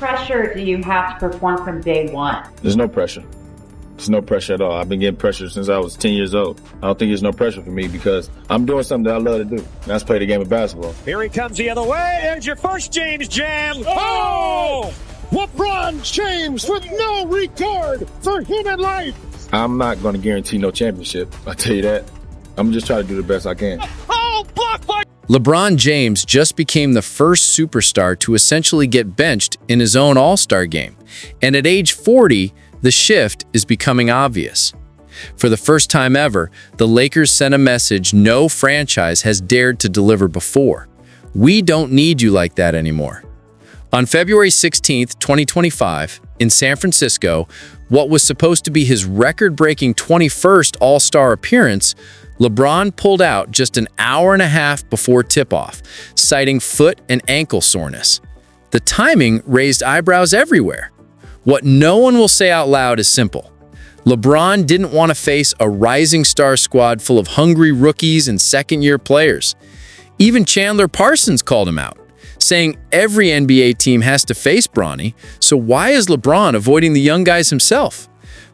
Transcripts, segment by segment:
pressure do you have to perform from day one? There's no pressure. There's no pressure at all. I've been getting pressure since I was 10 years old. I don't think there's no pressure for me because I'm doing something that I love to do. That's play the game of basketball. Here he comes the other way. There's your first James jam. Oh! LeBron James with no regard for human life. I'm not going to guarantee no championship. I'll tell you that. I'm just trying to do the best I can. Oh, blocked by... LeBron James just became the first superstar to essentially get benched in his own All-Star game. And at age 40, the shift is becoming obvious. For the first time ever, the Lakers sent a message no franchise has dared to deliver before. We don't need you like that anymore. On February 16, 2025, in San Francisco, what was supposed to be his record-breaking 21st All-Star appearance, LeBron pulled out just an hour and a half before tip-off, citing foot and ankle soreness. The timing raised eyebrows everywhere. What no one will say out loud is simple. LeBron didn't want to face a rising star squad full of hungry rookies and second-year players. Even Chandler Parsons called him out, saying every NBA team has to face Bronny, so why is LeBron avoiding the young guys himself?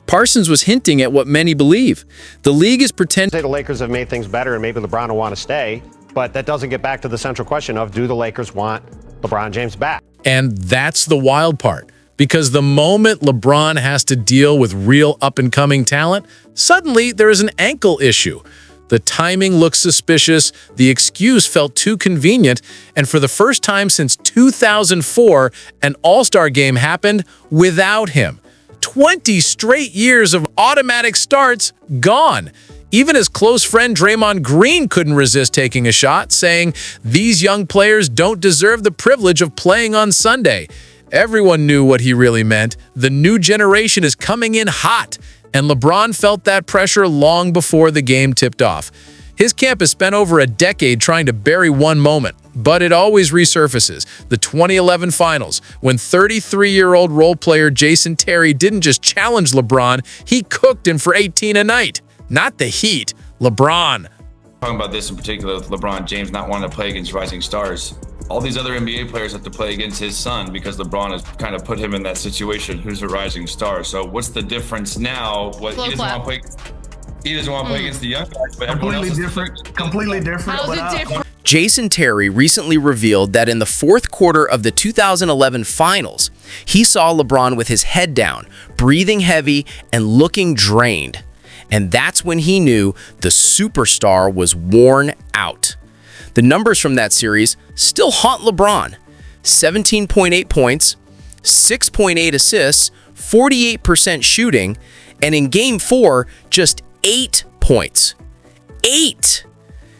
Parsons was hinting at what many believe. The league is pretending the Lakers have made things better and maybe LeBron will want to stay, but that doesn't get back to the central question of do the Lakers want LeBron James back? And that's the wild part. Because the moment LeBron has to deal with real up-and-coming talent, suddenly there is an ankle issue. The timing looks suspicious, the excuse felt too convenient, and for the first time since 2004, an All-Star game happened without him. 20 straight years of automatic starts gone. Even his close friend Draymond Green couldn't resist taking a shot, saying, "These young players don't deserve the privilege of playing on Sunday." Everyone knew what he really meant. The new generation is coming in hot, and LeBron felt that pressure long before the game tipped off. His camp has spent over a decade trying to bury one moment, but it always resurfaces. The 2011 Finals, when 33-year-old role player Jason Terry didn't just challenge LeBron, he cooked him for 18 a night. Not the Heat, LeBron. Talking about this in particular with LeBron James not wanting to play against rising stars. All these other NBA players have to play against his son because LeBron has kind of put him in that situation. Who's a rising star? So what's the difference now? He doesn't want to play. He doesn't want to play against the young guys, but completely different. Completely different. How's it different? Jason Terry recently revealed that in the fourth quarter of the 2011 Finals, he saw LeBron with his head down, breathing heavy, and looking drained. And that's when he knew the superstar was worn out. The numbers from that series still haunt LeBron. 17.8 points, 6.8 assists, 48% shooting, and in Game 4, just 8 points. 8!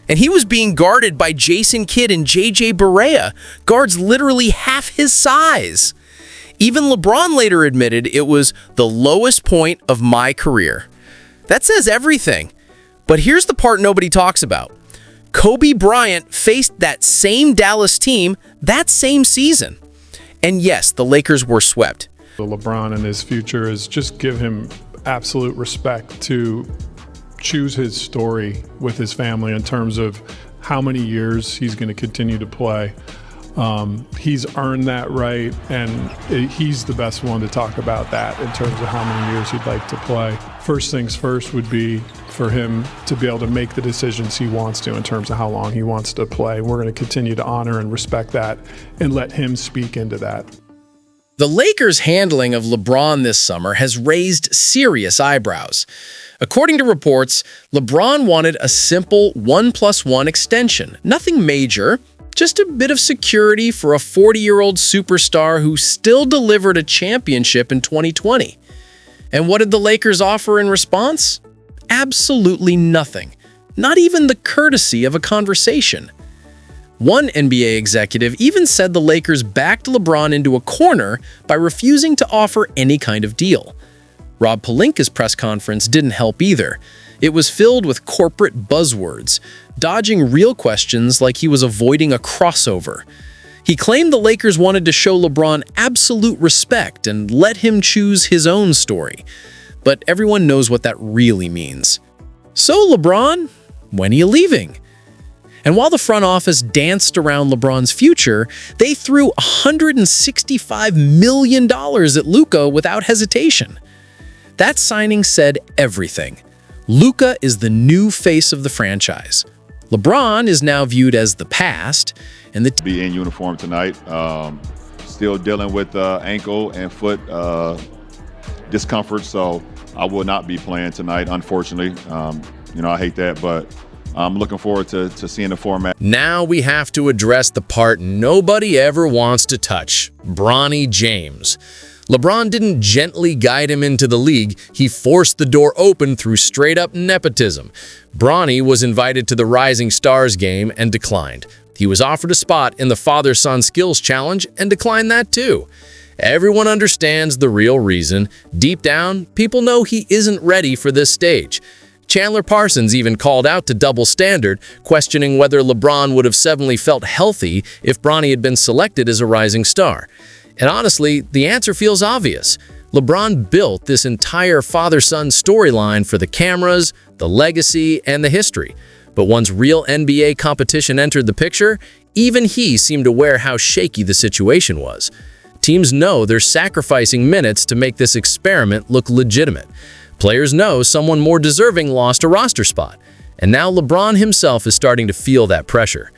And he was being guarded by Jason Kidd and J.J. Barea, guards literally half his size. Even LeBron later admitted it was the lowest point of my career. That says everything. But here's the part nobody talks about. Kobe Bryant faced that same Dallas team that same season. And yes, the Lakers were swept. LeBron and his future is just give him absolute respect to choose his story with his family in terms of how many years he's going to continue to play. He's earned that right, and he's the best one to talk about that in terms of how many years he'd like to play. First things first would be for him to be able to make the decisions he wants to in terms of how long he wants to play. We're going to continue to honor and respect that and let him speak into that. The Lakers' handling of LeBron this summer has raised serious eyebrows. According to reports, LeBron wanted a simple 1+1 extension. Nothing major, just a bit of security for a 40-year-old superstar who still delivered a championship in 2020. And what did the Lakers offer in response? Absolutely nothing. Not even the courtesy of a conversation. One NBA executive even said the Lakers backed LeBron into a corner by refusing to offer any kind of deal. Rob Pelinka's press conference didn't help either. It was filled with corporate buzzwords, dodging real questions like he was avoiding a crossover. He claimed the Lakers wanted to show LeBron absolute respect and let him choose his own story. But everyone knows what that really means. So LeBron, when are you leaving? And while the front office danced around LeBron's future, they threw $165 million at Luka without hesitation. That signing said everything. Luka is the new face of the franchise. LeBron is now viewed as the past, and the be in uniform tonight. Still dealing with ankle and foot discomfort, so I will not be playing tonight, unfortunately. I hate that, but I'm looking forward to seeing the format. Now we have to address the part nobody ever wants to touch, Bronny James. LeBron didn't gently guide him into the league, he forced the door open through straight-up nepotism. Bronny was invited to the Rising Stars game and declined. He was offered a spot in the Father-Son Skills Challenge and declined that too. Everyone understands the real reason. Deep down, people know he isn't ready for this stage. Chandler Parsons even called out to double standard, questioning whether LeBron would have suddenly felt healthy if Bronny had been selected as a rising star. And honestly, the answer feels obvious. LeBron built this entire father-son storyline for the cameras, the legacy, and the history. But once real NBA competition entered the picture, even he seemed aware how shaky the situation was. Teams know they're sacrificing minutes to make this experiment look legitimate. Players know someone more deserving lost a roster spot. And now LeBron himself is starting to feel that pressure.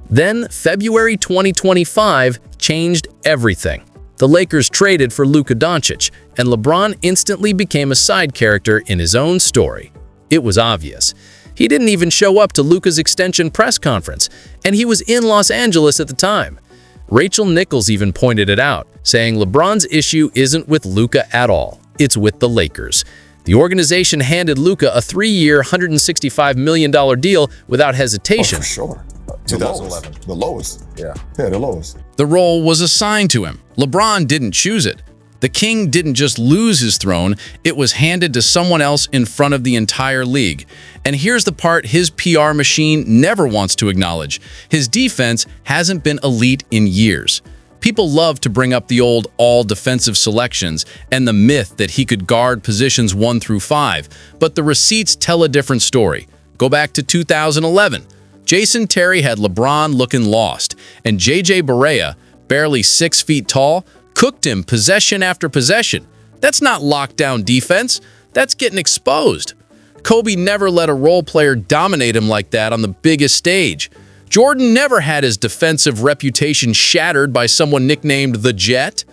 Then, February 2025 changed everything. The Lakers traded for Luka Doncic, and LeBron instantly became a side character in his own story. It was obvious. He didn't even show up to Luka's extension press conference, and he was in Los Angeles at the time. Rachel Nichols even pointed it out, saying LeBron's issue isn't with Luka at all. It's with the Lakers. The organization handed Luka a 3-year, $165 million deal without hesitation. Oh, for sure. 2011. The lowest. Yeah, the lowest. The role was assigned to him. LeBron didn't choose it. The king didn't just lose his throne, it was handed to someone else in front of the entire league. And here's the part his PR machine never wants to acknowledge. His defense hasn't been elite in years. People love to bring up the old all-defensive selections and the myth that he could guard positions 1 through 5, but the receipts tell a different story. Go back to 2011. Jason Terry had LeBron looking lost, and J.J. Barea, barely 6 feet tall, cooked him possession after possession. That's not lockdown defense. That's getting exposed. Kobe never let a role player dominate him like that on the biggest stage. Jordan never had his defensive reputation shattered by someone nicknamed the Jet.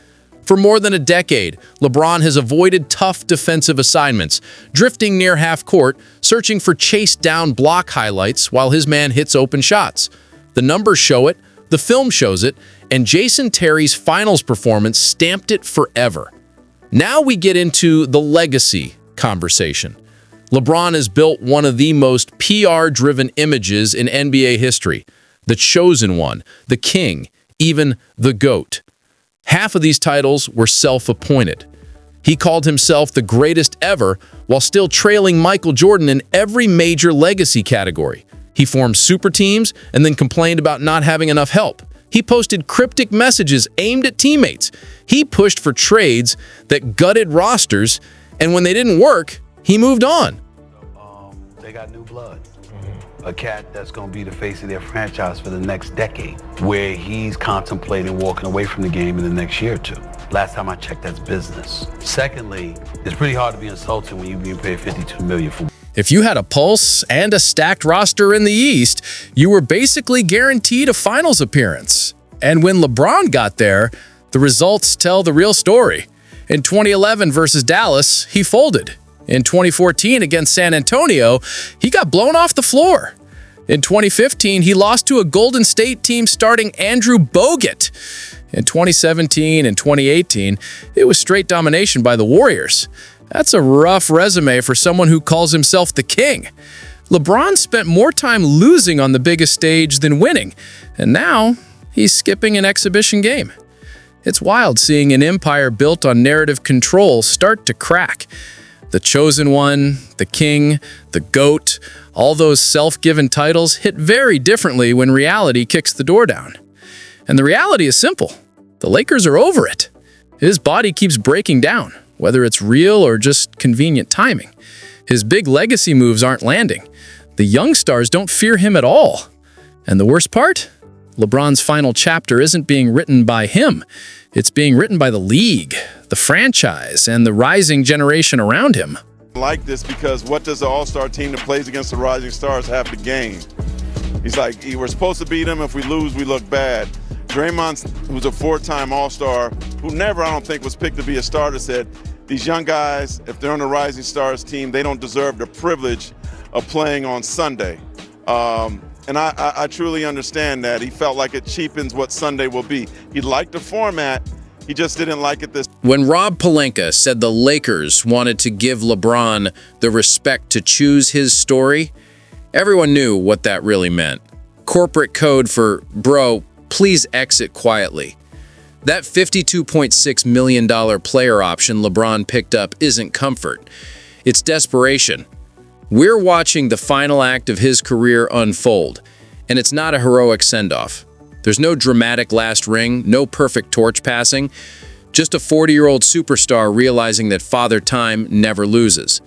For more than a decade, LeBron has avoided tough defensive assignments, drifting near half court, searching for chase-down block highlights while his man hits open shots. The numbers show it, the film shows it, and Jason Terry's finals performance stamped it forever. Now we get into the legacy conversation. LeBron has built one of the most PR-driven images in NBA history. The chosen one, the king, even the GOAT. Half of these titles were self-appointed. He called himself the greatest ever while still trailing Michael Jordan in every major legacy category. He formed super teams and then complained about not having enough help. He posted cryptic messages aimed at teammates. He pushed for trades that gutted rosters, and when they didn't work, he moved on. They got new blood. A cat that's going to be the face of their franchise for the next decade, where he's contemplating walking away from the game in the next year or two. Last time I checked, that's business. Secondly, it's pretty hard to be insulted when you're being paid $52 million for. If you had a pulse and a stacked roster in the East, you were basically guaranteed a finals appearance. And when LeBron got there, the results tell the real story. In 2011 versus Dallas, he folded. In 2014 against San Antonio, he got blown off the floor. In 2015, he lost to a Golden State team starting Andrew Bogut. In 2017 and 2018, it was straight domination by the Warriors. That's a rough resume for someone who calls himself the king. LeBron spent more time losing on the biggest stage than winning, and now he's skipping an exhibition game. It's wild seeing an empire built on narrative control start to crack. The chosen one, the king, the GOAT, all those self-given titles hit very differently when reality kicks the door down. And the reality is simple. The Lakers are over it. His body keeps breaking down, whether it's real or just convenient timing. His big legacy moves aren't landing. The young stars don't fear him at all. And the worst part? LeBron's final chapter isn't being written by him. It's being written by the league, the franchise, and the rising generation around him. Like this because what does the all-star team that plays against the Rising Stars have to gain? He's like, we're supposed to beat them. If we lose, we look bad. Draymond, who's a four-time all-star, who never, I don't think, was picked to be a starter, said, these young guys, if they're on the Rising Stars team, they don't deserve the privilege of playing on Sunday. And I truly understand that. He felt like it cheapens what Sunday will be. He liked the format. He just didn't like it this. When Rob Pelinka said the Lakers wanted to give LeBron the respect to choose his story, everyone knew what that really meant. Corporate code for, bro, please exit quietly. That $52.6 million player option LeBron picked up isn't comfort. It's desperation. We're watching the final act of his career unfold, and it's not a heroic send-off. There's no dramatic last ring, no perfect torch passing, just a 40-year-old superstar realizing that Father Time never loses.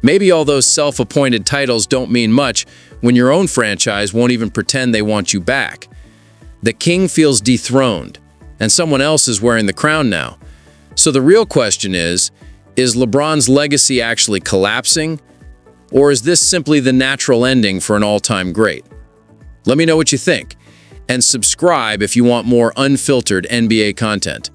Maybe all those self-appointed titles don't mean much when your own franchise won't even pretend they want you back. The king feels dethroned, and someone else is wearing the crown now. So the real question is LeBron's legacy actually collapsing? Or is this simply the natural ending for an all-time great? Let me know what you think, and subscribe if you want more unfiltered NBA content.